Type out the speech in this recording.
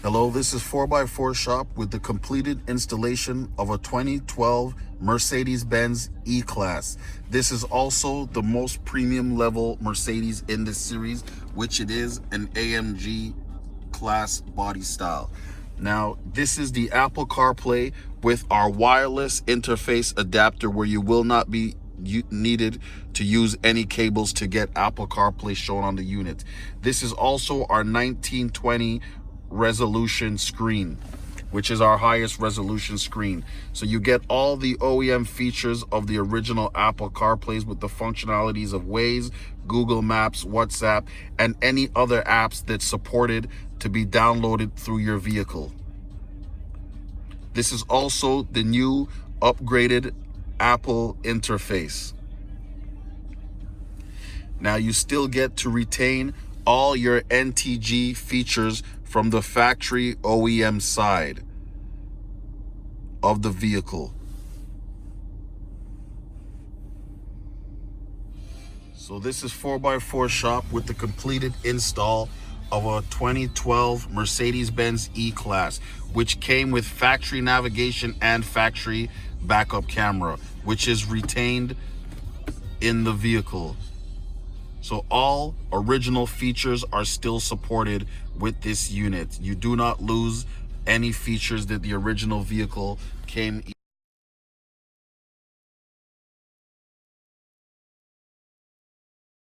Hello, this is 4x4 Shop with the completed installation of a 2012 Mercedes-Benz E-Class. This is also the most premium level Mercedes in this series, which it is an AMG class body style. Now, this is the Apple CarPlay with our wireless interface adapter, where you will not be needed to use any cables to get Apple CarPlay shown on the unit. This is also our 1920 resolution screen, which is our highest resolution screen. So you get all the OEM features of the original Apple CarPlays with the functionalities of Waze, Google Maps, WhatsApp, and any other apps that's supported to be downloaded through your vehicle. This is also the new upgraded Apple interface. Now you still get to retain all your NTG features from the factory OEM side of the vehicle. So this is 4x4 Shop with the completed install of a 2012 Mercedes-Benz E-Class, which came with factory navigation and factory backup camera, which is retained in the vehicle. So all original features are still supported with this unit. You do not lose any features that the original vehicle came